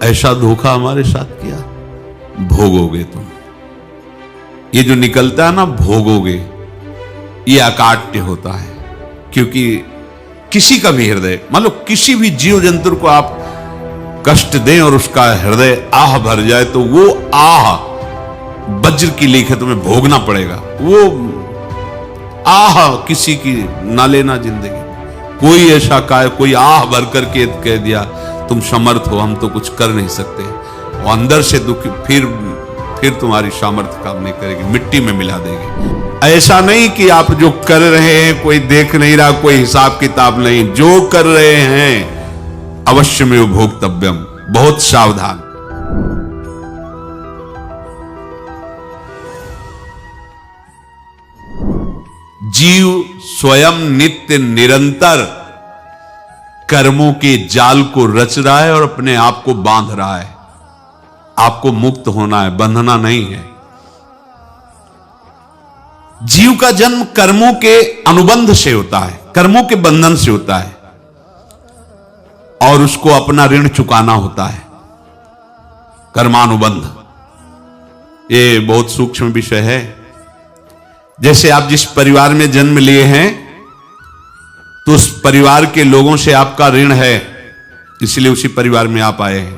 ऐसा धोखा हमारे साथ किया, भोगोगे तुम। ये जो निकलता है ना भोगोगे, ये अकाट्य होता है। क्योंकि किसी का भी हृदय, मान लो किसी भी जीव जंतु को आप कष्ट दें और उसका हृदय आह भर जाए, तो वो आह वज्र की लीक है, तुम्हें भोगना पड़ेगा। वो आह किसी की ना लेना जिंदगी। कोई ऐसा कोई आह भर करके कह दिया तुम समर्थ हो, हम तो कुछ कर नहीं सकते, और अंदर से दुखी, फिर तुम्हारी सामर्थ्य काम नहीं करेगी, मिट्टी में मिला देगी। ऐसा नहीं कि आप जो कर रहे हैं कोई देख नहीं रहा, कोई हिसाब किताब नहीं, जो कर रहे हैं अवश्य में भोक्तव्यम, बहुत सावधान। जीव स्वयं नित्य निरंतर कर्मों के जाल को रच रहा है और अपने आप को बांध रहा है। आपको मुक्त होना है, बंधना नहीं है। जीव का जन्म कर्मों के अनुबंध से होता है, कर्मों के बंधन से होता है, और उसको अपना ऋण चुकाना होता है। कर्मानुबंध ये बहुत सूक्ष्म विषय है। जैसे आप जिस परिवार में जन्म लिए हैं, तो उस परिवार के लोगों से आपका ऋण है, इसलिए उसी परिवार में आप आए हैं।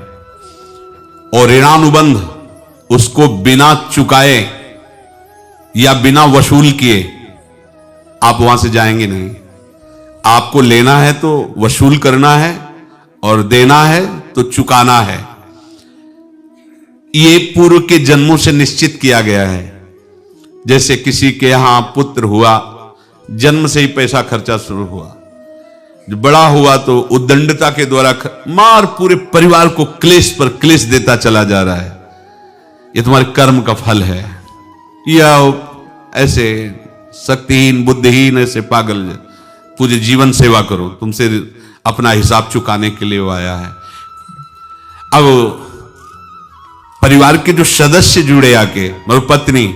और ऋणानुबंध, उसको बिना चुकाए या बिना वसूल किए आप वहां से जाएंगे नहीं। आपको लेना है तो वसूल करना है, और देना है तो चुकाना है। ये पूर्व के जन्मों से निश्चित किया गया है। जैसे किसी के यहां पुत्र हुआ, जन्म से ही पैसा खर्चा शुरू हुआ, जो बड़ा हुआ तो उद्दंडता के द्वारा मार पूरे परिवार को क्लेश पर क्लेश देता चला जा रहा है। ये तुम्हारे कर्म का फल है। या ऐसे शक्तिहीन बुद्धिहीन ऐसे पागल पूरे जीवन सेवा करो, तुमसे अपना हिसाब चुकाने के लिए वो आया है। अब परिवार के जो सदस्य जुड़े आके, मतलब पत्नी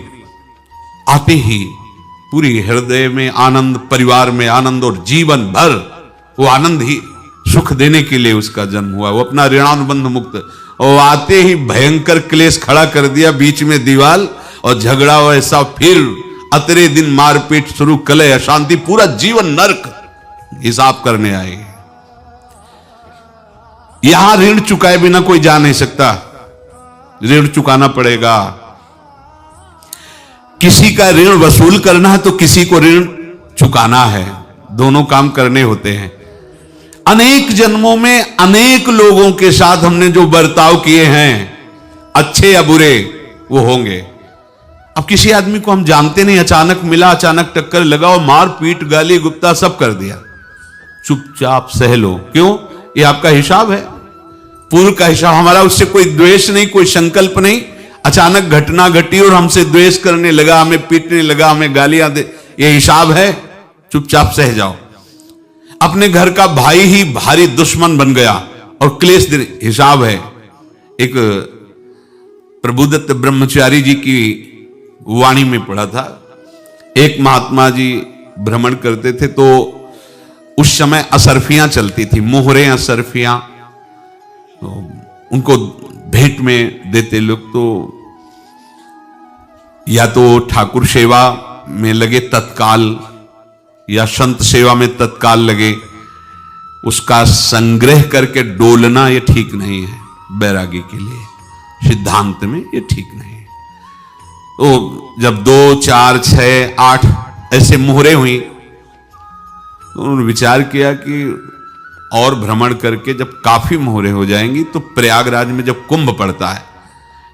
आते ही पूरी हृदय में आनंद, परिवार में आनंद, और जीवन भर वो आनंद ही सुख देने के लिए उसका जन्म हुआ। वो अपना ऋणानुबंध मुक्त, और आते ही भयंकर क्लेश खड़ा कर दिया, बीच में दीवाल और झगड़ा ऐसा, फिर अतरे दिन मारपीट शुरू, कलह अशांति, पूरा जीवन नरक हिसाब करने आए। यहां ऋण चुकाए बिना कोई जा नहीं सकता, ऋण चुकाना पड़ेगा। किसी का ऋण वसूल करना है तो किसी को ऋण चुकाना है, दोनों काम करने होते हैं। अनेक जन्मों में अनेक लोगों के साथ हमने जो बर्ताव किए हैं, अच्छे या बुरे, वो होंगे। अब किसी आदमी को हम जानते नहीं, अचानक मिला, अचानक टक्कर लगा और मार पीट गाली गुप्ता सब कर दिया, चुपचाप सह लो। क्यों? ये आपका हिसाब है, पूर्व का हिसाब। हमारा उससे कोई द्वेष नहीं, कोई संकल्प नहीं। अचानक घटना घटी और हमसे द्वेष करने लगा, हमें पीटने लगा, हमें गालियां दे, ये हिसाब है, चुपचाप सह जाओ। अपने घर का भाई ही भारी दुश्मन बन गया और क्लेश दे, हिसाब है। एक प्रभुदत्त ब्रह्मचारी जी की वाणी में पढ़ा था, एक महात्मा जी भ्रमण करते थे, तो उस समय असरफियां चलती थी, मोहरे असरफियां, तो उनको भेंट में देते लोग। तो या तो ठाकुर सेवा में लगे तत्काल, या संत सेवा में तत्काल लगे, उसका संग्रह करके डोलना ये ठीक नहीं है बैरागी के लिए, सिद्धांत में ये ठीक नहीं है। तो जब 2, 4, 6, 8 ऐसे मोहरे हुई, तो उन्होंने विचार किया कि और भ्रमण करके जब काफी मोहरे हो जाएंगी तो प्रयागराज में जब कुंभ पड़ता है,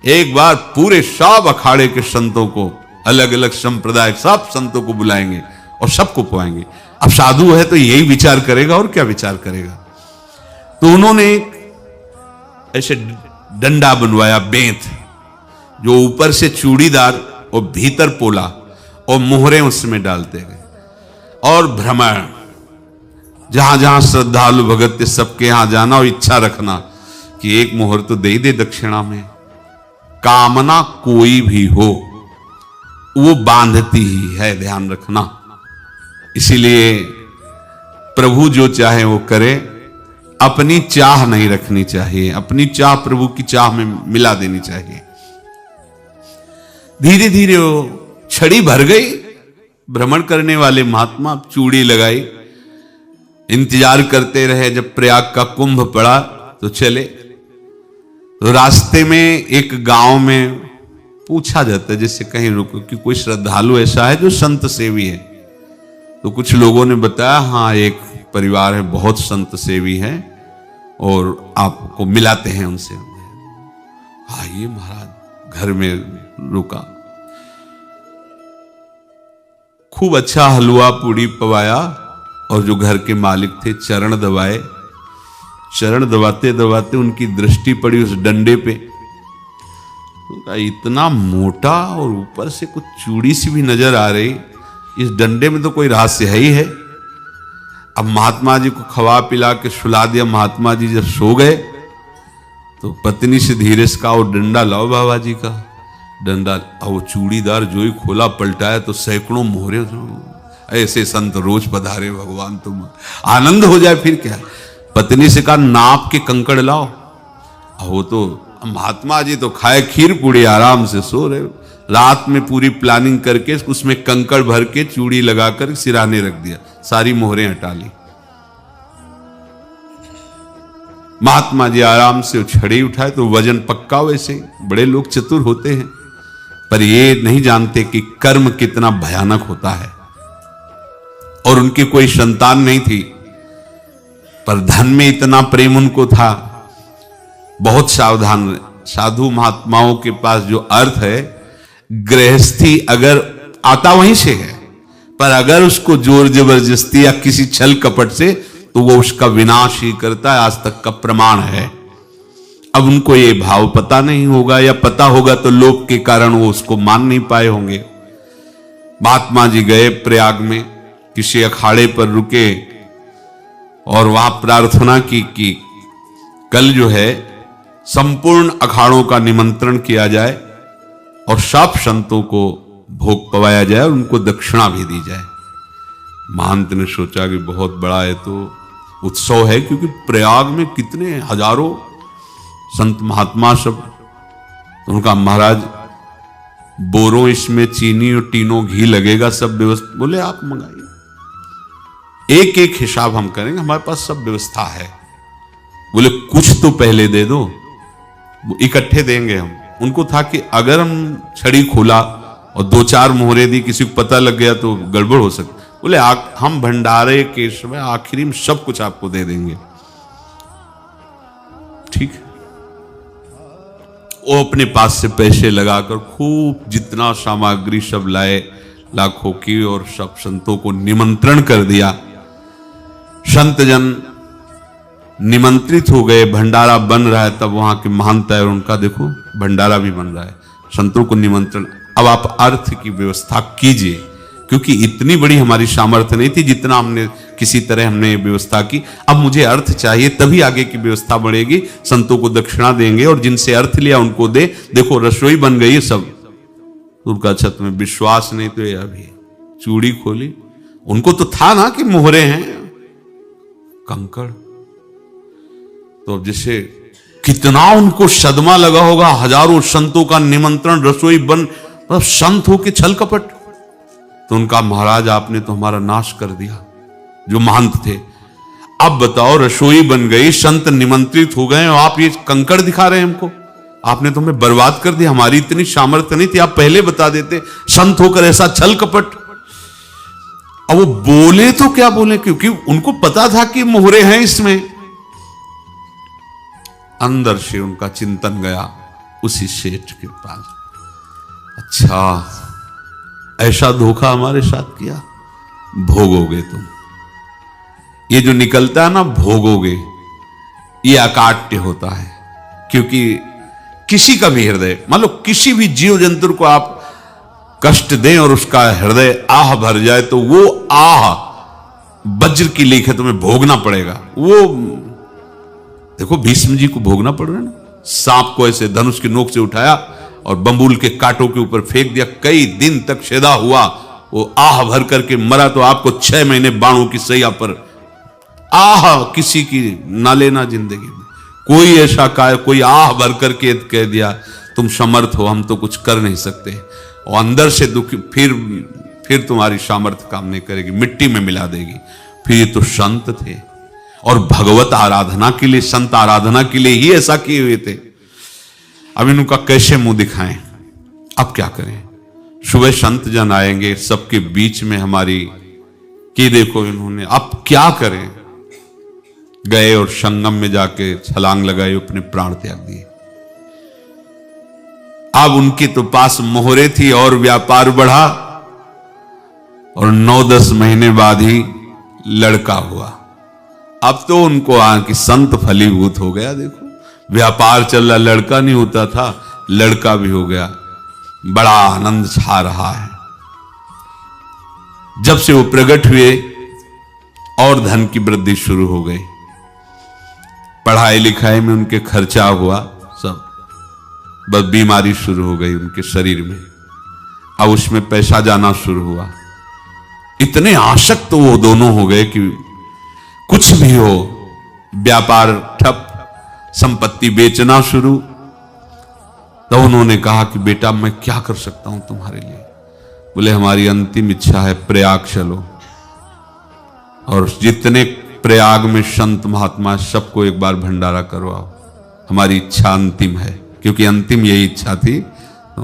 एक बार पूरे सब अखाड़े के संतों को, अलग अलग संप्रदाय सब संतों को बुलाएंगे और सबको पुआएंगे। अब साधु है तो यही विचार करेगा, और क्या विचार करेगा। तो उन्होंने एक ऐसे डंडा बनवाया, बेंत, जो ऊपर से चूड़ीदार और भीतर पोला, और मोहरे उसमें डालते गए। और भ्रमण, जहां जहां श्रद्धालु भगत थे सबके यहां जाना और इच्छा रखना कि एक मोहर तो दे दे दक्षिणा में। कामना कोई भी हो वो बांधती ही है, ध्यान रखना। इसीलिए प्रभु जो चाहे वो करे, अपनी चाह नहीं रखनी चाहिए, अपनी चाह प्रभु की चाह में मिला देनी चाहिए। धीरे धीरे वो छड़ी भर गई। भ्रमण करने वाले महात्मा चूड़ी लगाई, इंतजार करते रहे। जब प्रयाग का कुंभ पड़ा तो चले। तो रास्ते में एक गांव में पूछा जाता है, जैसे कहीं रुको कि कोई श्रद्धालु ऐसा है जो संत सेवी है। तो कुछ लोगों ने बताया, हाँ एक परिवार है, बहुत संत सेवी है और आपको मिलाते हैं उनसे। आइए महाराज, घर में रुका। खूब अच्छा हलवा पूड़ी पवाया और जो घर के मालिक थे चरण दबाए। चरण दबाते दबाते उनकी दृष्टि पड़ी उस डंडे पे। तो इतना मोटा और ऊपर से कुछ चूड़ी सी भी नजर आ रही, इस डंडे में तो कोई रहस्य है ही है। अब महात्मा जी को खवा पिला के सुला दिया। महात्मा जी जब सो गए तो पत्नी से धीरे से कहा, वो डंडा लाओ बाबा जी का डंडा। वो चूड़ीदार जो ही खोला पलटाया तो सैकड़ों मोहरे। ऐसे संत रोज पधारे भगवान, तुम आनंद हो जाए फिर क्या। पत्नी से कहा, नाप के कंकड़ लाओ। वो तो महात्मा जी तो खाए खीर पूड़ी, आराम से सो रहे। रात में पूरी प्लानिंग करके उसमें कंकड़ भर के चूड़ी लगाकर सिराने रख दिया, सारी मोहरें हटा ली। महात्मा जी आराम से छड़ी उठाए तो वजन पक्का। वैसे बड़े लोग चतुर होते हैं, पर ये नहीं जानते कि कर्म कितना भयानक होता है। और उनकी कोई संतान नहीं थी, पर धन में इतना प्रेम उनको था। बहुत सावधान। साधु महात्माओं के पास जो अर्थ है, गृहस्थी अगर आता वहीं से है, पर अगर उसको जोर जबरदस्ती या किसी छल कपट से, तो वो उसका विनाश ही करता है। आज तक का प्रमाण है। अब उनको ये भाव पता नहीं होगा, या पता होगा तो लोभ के कारण वो उसको मान नहीं पाए होंगे। महात्मा जी गए प्रयाग में, किसी अखाड़े पर रुके और वहां प्रार्थना की कि कल जो है संपूर्ण अखाड़ों का निमंत्रण किया जाए और सब संतों को भोग पवाया जाए और उनको दक्षिणा भी दी जाए। महंत ने सोचा कि बहुत बड़ा है तो उत्सव है, क्योंकि प्रयाग में कितने हजारों संत महात्मा सब। तो उनका महाराज बोरों इसमें चीनी और टीनों घी लगेगा, सब व्यवस्था। बोले आप मंगाइए, एक एक हिसाब हम करेंगे, हमारे पास सब व्यवस्था है। बोले कुछ तो पहले दे दो, इकट्ठे देंगे हम। उनको था कि अगर हम छड़ी खोला और दो चार मोहरे दी, किसी को पता लग गया तो गड़बड़ हो सकती। बोले हम भंडारे के समय आखिरी में सब कुछ आपको दे देंगे। ठीक है। वो अपने पास से पैसे लगाकर खूब जितना सामग्री सब लाए, लाखों की, और सब संतों को निमंत्रण कर दिया। संत जन निमंत्रित हो गए। भंडारा बन रहा है, तब वहां के महंत है और उनका देखो भंडारा भी बन रहा है, संतों को निमंत्रण। अब आप अर्थ की व्यवस्था कीजिए, क्योंकि इतनी बड़ी हमारी सामर्थ्य नहीं थी जितना हमने किसी तरह हमने व्यवस्था की। अब मुझे अर्थ चाहिए, तभी आगे की व्यवस्था बढ़ेगी। संतों को दक्षिणा देंगे और जिनसे अर्थ लिया उनको दे। देखो रसोई बन गई है सब। उनका छत में विश्वास नहीं तो ये अभी चूड़ी खोली। उनको तो था ना कि मोहरे हैं, कंकड़। तो अब जैसे कितना उनको सदमा लगा होगा। हजारों संतों का निमंत्रण, रसोई बन, मतलब संत हो के छल कपट। तो उनका महाराज आपने तो हमारा नाश कर दिया, जो महंत थे। अब बताओ रसोई बन गई, संत निमंत्रित हो गए और आप ये कंकड़ दिखा रहे हैं हमको। आपने तो हमें बर्बाद कर दिया। हमारी इतनी सामर्थ्य नहीं थी, आप पहले बता देते। संत होकर ऐसा छल कपट। अब वो बोले तो क्या बोले, क्योंकि उनको पता था कि मोहरे हैं इसमें। अंदर से उनका चिंतन गया उसी सेठ के पास, अच्छा ऐसा धोखा हमारे साथ किया, भोगोगे तुम। ये जो निकलता है ना भोगोगे, ये अकाट्य होता है। क्योंकि किसी का भी हृदय, मान लो किसी भी जीव जंतु को आप कष्ट दें और उसका हृदय आह भर जाए, तो वो आह वज्र की लेख है, तुम्हें भोगना पड़ेगा। वो देखो भीष्म जी को भोगना पड़ रहा है ना। सांप को ऐसे धनुष की नोक से उठाया और बंबूल के कांटों के ऊपर फेंक दिया, कई दिन तक शेदा हुआ, वो आह भर करके मरा। तो आपको 6 महीने बाणों की सैया पर आह किसी की ना लेना जिंदगी में। कोई ऐसा कोई आह भर करके कह दिया तुम समर्थ हो, हम तो कुछ कर नहीं सकते, और अंदर से दुखी, फिर तुम्हारी सामर्थ्य काम नहीं करेगी, मिट्टी में मिला देगी। फिर ये तो संत थे और भगवत आराधना के लिए, संत आराधना के लिए ही ऐसा किए हुए थे। अब इनका कैसे मुंह दिखाएं, अब क्या करें। सुबह संत जन आएंगे, सबके बीच में हमारी कि देखो इन्होंने, अब क्या करें। गए और संगम में जाके छलांग लगाई, अपने प्राण त्याग दिए। अब उनके तो पास मोहरे थी और व्यापार बढ़ा, और 9-10 महीने बाद ही लड़का हुआ। अब तो उनको कि संत फलीभूत हो गया। देखो व्यापार चल रहा, लड़का नहीं होता था, लड़का भी हो गया, बड़ा आनंद छा रहा है। जब से वो प्रकट हुए और धन की वृद्धि शुरू हो गई, पढ़ाई लिखाई में उनके खर्चा हुआ सब, बस बीमारी शुरू हो गई उनके शरीर में। अब उसमें पैसा जाना शुरू हुआ। इतने आसक्त तो वो दोनों हो गए कि कुछ भी हो, व्यापार ठप, संपत्ति बेचना शुरू। तो उन्होंने कहा कि बेटा मैं क्या कर सकता हूं तुम्हारे लिए। बोले हमारी अंतिम इच्छा है प्रयाग चलो, और जितने प्रयाग में संत महात्मा सबको एक बार भंडारा करवाओ, हमारी इच्छा अंतिम है, क्योंकि अंतिम यही इच्छा थी। तो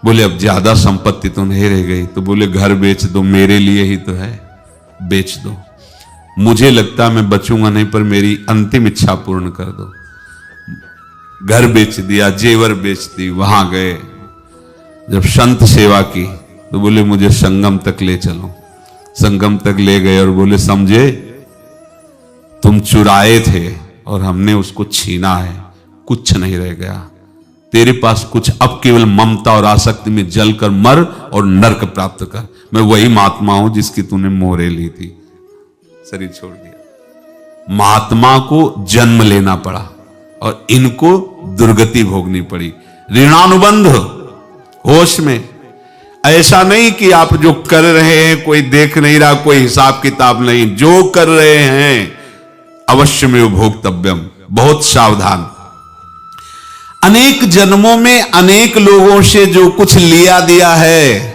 बोले अब ज्यादा संपत्ति तो नहीं रह गई। तो बोले घर बेच दो, मेरे लिए ही तो है, बेच दो। मुझे लगता मैं बचूंगा नहीं, पर मेरी अंतिम इच्छा पूर्ण कर दो। घर बेच दिया, जेवर बेच दी। वहां गए, जब संत सेवा की तो बोले मुझे संगम तक ले चलो। संगम तक ले गए और बोले समझे तुम चुराए थे और हमने उसको छीना है, कुछ नहीं रह गया तेरे पास कुछ, अब केवल ममता और आसक्ति में जलकर मर और नरक प्राप्त कर। मैं वही महात्मा हूं जिसकी तूने मोहरे ली थी, शरीर छोड़ दिया। महात्मा को जन्म लेना पड़ा और इनको दुर्गति भोगनी पड़ी। ऋणानुबंध होश में, ऐसा नहीं कि आप जो कर रहे हैं कोई देख नहीं रहा, कोई हिसाब किताब नहीं, जो कर रहे हैं अवश्य में भोक्तव्यम, बहुत सावधान। अनेक जन्मों में अनेक लोगों से जो कुछ लिया दिया है,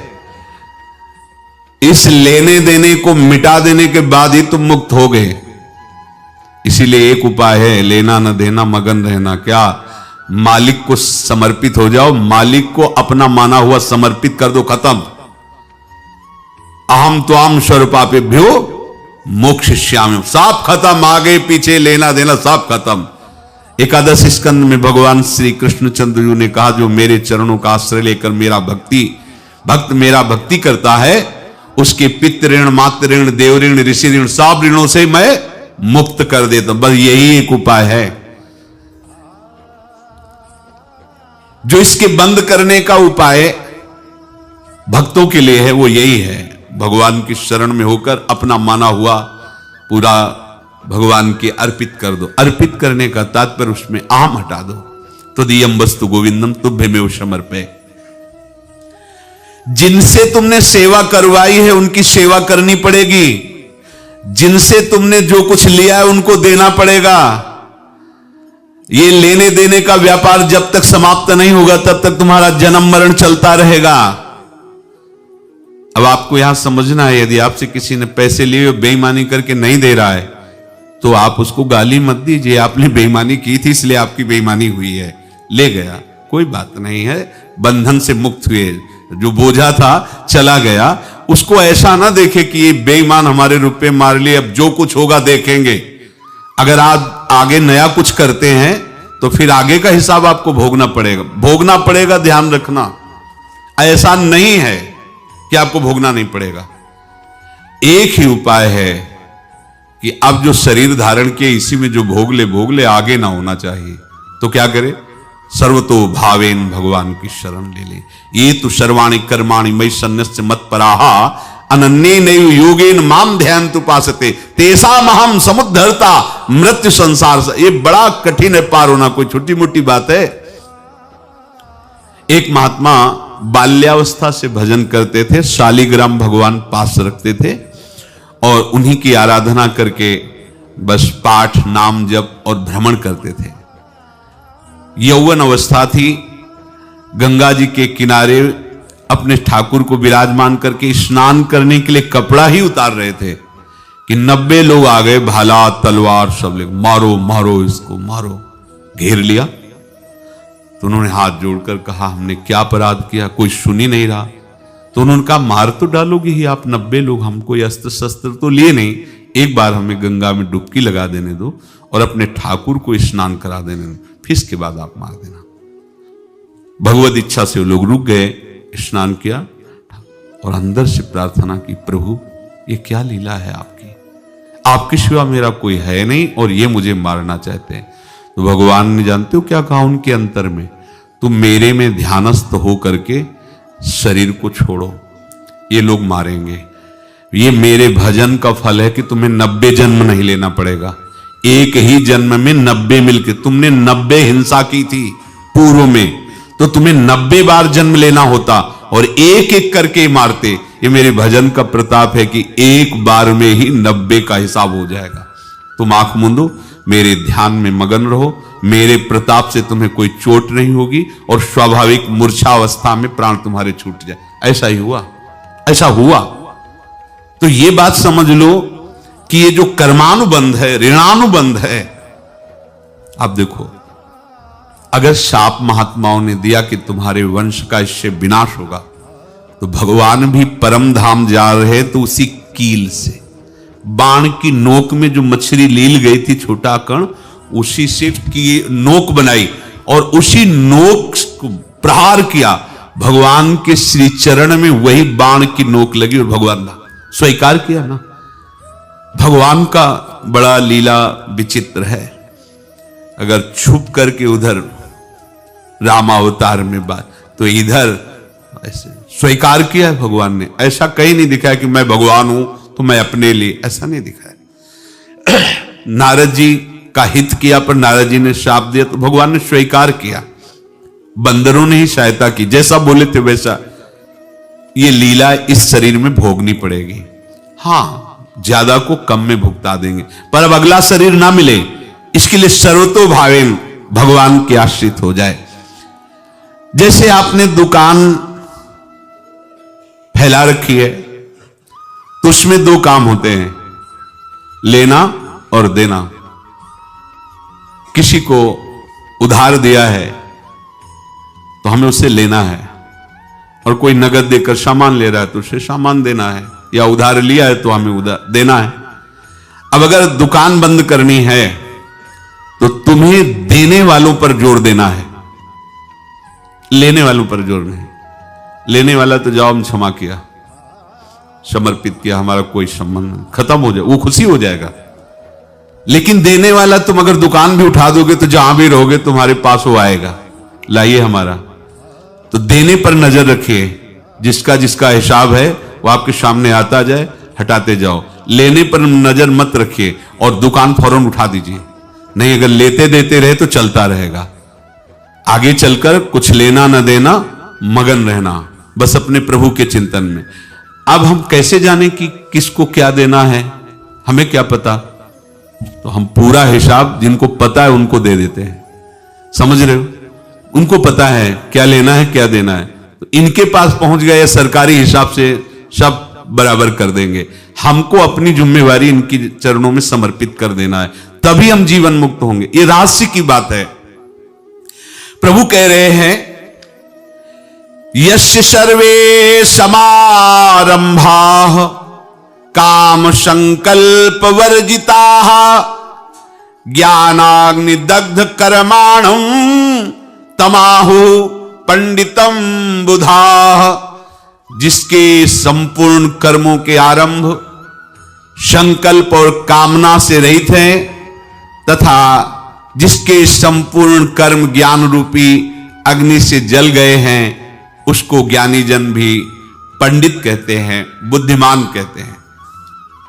इस लेने देने को मिटा देने के बाद ही तुम मुक्त हो गए। इसीलिए एक उपाय है, लेना न देना मगन रहना। क्या? मालिक को समर्पित हो जाओ, मालिक को अपना माना हुआ समर्पित कर दो, खत्म। अहम त्वाम स्वरूपापेभ्यो मोक्षयिष्यामि, सब खत्म। आगे पीछे लेना देना सब खत्म। एकादश स्कंद में भगवान श्री कृष्णचंद्र जी ने कहा जो मेरे चरणों का आश्रय लेकर भक्त मेरा भक्ति करता है, उसके पितृ ऋण, मातृ ऋण, देव ऋण, ऋषि ऋण, सब ऋणों से मैं मुक्त कर देता हूं। बस यही एक उपाय है जो इसके बंद करने का उपाय भक्तों के लिए है, वो यही है, भगवान की शरण में होकर अपना माना हुआ पूरा भगवान के अर्पित कर दो। अर्पित करने का तात्पर्य उसमें आम हटा दो। तो दियम वस्तु गोविंदम तुभ्यमेव समर्पये। जिनसे तुमने सेवा करवाई है उनकी सेवा करनी पड़ेगी, जिनसे तुमने जो कुछ लिया है उनको देना पड़ेगा। ये लेने देने का व्यापार जब तक समाप्त नहीं होगा तब तक तुम्हारा जन्म मरण चलता रहेगा। अब आपको यहां समझना है, यदि आपसे किसी ने पैसे लिए और बेईमानी करके नहीं दे रहा है तो आप उसको गाली मत दीजिए, आपने बेईमानी की थी इसलिए आपकी बेईमानी हुई है, ले गया, कोई बात नहीं है, बंधन से मुक्त हुए, जो बोझा था चला गया। उसको ऐसा ना देखे कि ये बेईमान हमारे रुपए मार लिए, अब जो कुछ होगा देखेंगे। अगर आप आगे नया कुछ करते हैं तो फिर आगे का हिसाब आपको भोगना पड़ेगा, ध्यान रखना। ऐसा नहीं है कि आपको भोगना नहीं पड़ेगा। एक ही उपाय है कि अब जो शरीर धारण किए इसी में जो भोग ले, आगे ना होना चाहिए। तो क्या करे? सर्वतो भावेन भगवान की शरण ले ले। ये तो सर्वाणि कर्माणि मयि सन्न्यस्य मत्पराहा अनन्येनैव योगेन माम ध्यायन्तु उपासते तेषामहं समुद्धर्ता मृत्यु संसार से। ये बड़ा कठिन है पार होना, कोई छोटी मोटी बात है। एक महात्मा बाल्यावस्था से भजन करते थे, शालिग्राम भगवान पास रखते थे और उन्हीं की आराधना करके बस पाठ नाम जप और भ्रमण करते थे। यौवन अवस्था थी, गंगा जी के किनारे अपने ठाकुर को विराजमान करके स्नान करने के लिए कपड़ा ही उतार रहे थे कि 90 लोग आ गए, भाला तलवार सब ले, मारो मारो इसको मारो, घेर लिया। तो उन्होंने हाथ जोड़कर कहा हमने क्या अपराध किया, कोई सुन ही नहीं रहा। तो उन्होंने कहा मार तो डालोगे ही आप 90 लोग, हम कोई अस्त्र शस्त्र तो लिए नहीं, एक बार हमें गंगा में डुबकी लगा देने दो और अपने ठाकुर को स्नान करा देने दो, फिर इसके बाद आप मार देना। भगवत इच्छा से वो लोग रुक गए, स्नान किया और अंदर से प्रार्थना की, प्रभु ये क्या लीला है आपकी, आपके सिवा मेरा कोई है नहीं और ये मुझे मारना चाहते हैं। तो भगवान ने जानते हो क्या कहा उनके अंतर में, तुम मेरे में ध्यानस्थ हो करके शरीर को छोड़ो, ये लोग मारेंगे, ये मेरे भजन का फल है कि तुम्हें 90 जन्म नहीं लेना पड़ेगा, एक ही जन्म में 90 मिलके, तुमने 90 हिंसा की थी पूर्व में, तो तुम्हें 90 बार जन्म लेना होता और एक एक करके मारते। ये मेरे भजन का प्रताप है कि एक बार में ही 90 का हिसाब हो जाएगा। तुम आंख मूंदो, मेरे ध्यान में मगन रहो, मेरे प्रताप से तुम्हें कोई चोट नहीं होगी और स्वाभाविक मूर्छा अवस्था में प्राण तुम्हारे छूट जाए। ऐसा ही हुआ, ऐसा हुआ। तो ये बात समझ लो कि ये जो कर्मानुबंध है, ऋणानुबंध है। आप देखो, अगर शाप महात्माओं ने दिया कि तुम्हारे वंश का इससे विनाश होगा, तो भगवान भी परम धाम जा रहे तो उसी कील से, बाण की नोक में जो मछली लील गई थी छोटा कण, उसी से की नोक बनाई और उसी नोक को प्रहार किया, भगवान के श्री चरण में वही बाण की नोक लगी और भगवान ने स्वीकार किया ना। भगवान का बड़ा लीला विचित्र है। अगर छुप करके उधर रामावतार में बात, तो इधर ऐसे स्वीकार किया है भगवान ने। ऐसा कहीं नहीं दिखाया कि मैं भगवान हूं तो मैं अपने लिए, ऐसा नहीं दिखाया। नारद जी का हित किया पर नारद जी ने शाप दिया तो भगवान ने स्वीकार किया। बंदरों ने ही सहायता की, जैसा बोले थे वैसा। ये लीला इस शरीर में भोगनी पड़ेगी। हां, ज्यादा को कम में भुगता देंगे, पर अब अगला शरीर ना मिले, इसके लिए सर्वतो भावेन भगवान के आश्रित हो जाए। जैसे आपने दुकान फैला रखी है तो उसमें दो काम होते हैं, लेना और देना। किसी को उधार दिया है तो हमें उसे लेना है, और कोई नगद देकर सामान ले रहा है तो उसे सामान देना है, या उधार लिया है तो हमें उधार देना है। अब अगर दुकान बंद करनी है तो तुम्हें देने वालों पर जोर देना है, लेने वालों पर जोर नहीं। लेने वाला तो जाओ हम क्षमा किया, समर्पित किया, हमारा कोई संबंध नहीं, खत्म हो जाए, वो खुशी हो जाएगा। लेकिन देने वाला तुम अगर दुकान भी उठा दोगे तो जहां भी रहोगे तुम्हारे पास वो आएगा, लाइए हमारा। तो देने पर नजर रखिए, जिसका जिसका हिसाब है वो आपके सामने आता जाए, हटाते जाओ। लेने पर नजर मत रखिए और दुकान फौरन उठा दीजिए, नहीं अगर लेते देते रहे तो चलता रहेगा। आगे चलकर कुछ लेना न देना, मगन रहना बस अपने प्रभु के चिंतन में। अब हम कैसे जाने कि किसको क्या देना है, हमें क्या पता? तो हम पूरा हिसाब जिनको पता है उनको दे देते हैं, समझ रहे हो? उनको पता है क्या लेना है क्या देना है, तो इनके पास पहुंच गए, सरकारी हिसाब से सब बराबर कर देंगे। हमको अपनी जिम्मेवारी इनकी चरणों में समर्पित कर देना है, तभी हम जीवन मुक्त होंगे। ये रहस्य की बात है। प्रभु कह रहे हैं, यस्य सर्वे समारंभाः काम संकल्प वर्जिताः ज्ञानाग्नि दग्ध कर्माणं तमाहु पंडितम बुधाः। जिसके संपूर्ण कर्मों के आरंभ संकल्प और कामना से रहित हैं, तथा जिसके संपूर्ण कर्म ज्ञान रूपी अग्नि से जल गए हैं, उसको ज्ञानी जन भी पंडित कहते हैं, बुद्धिमान कहते हैं।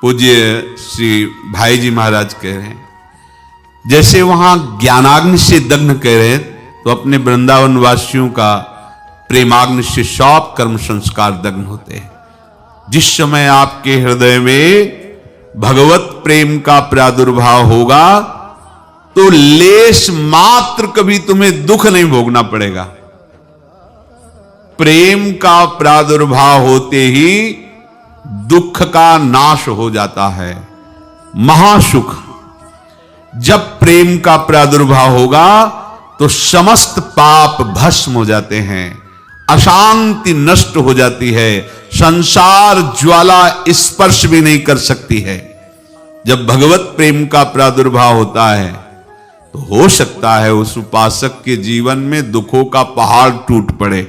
पूज्य श्री भाई जी महाराज कह रहे हैं, जैसे वहां ज्ञानाग्नि से दग्ध कह रहे हैं, तो अपने वृंदावन वासियों का प्रेमाग्नि से सब कर्म संस्कार दग्ध होते हैं। जिस समय आपके हृदय में भगवत प्रेम का प्रादुर्भाव होगा तो लेश मात्र कभी तुम्हें दुख नहीं भोगना पड़ेगा। प्रेम का प्रादुर्भाव होते ही दुख का नाश हो जाता है, महासुख। जब प्रेम का प्रादुर्भाव होगा तो समस्त पाप भस्म हो जाते हैं, अशांति नष्ट हो जाती है, संसार ज्वाला स्पर्श भी नहीं कर सकती है। जब भगवत प्रेम का प्रादुर्भाव होता है तो हो सकता है उस उपासक के जीवन में दुखों का पहाड़ टूट पड़े,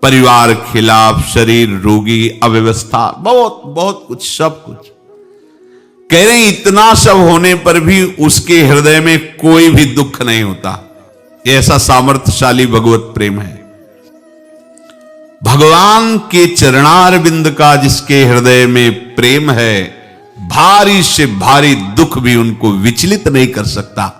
परिवार खिलाफ, शरीर रोगी, अव्यवस्था, बहुत बहुत कुछ, सब कुछ। कह रहे हैं इतना सब होने पर भी उसके हृदय में कोई भी दुख नहीं होता। ऐसा सामर्थ्यशाली भगवत प्रेम है। भगवान के चरणारविंद का जिसके हृदय में प्रेम है, भारी से भारी दुख भी उनको विचलित नहीं कर सकता।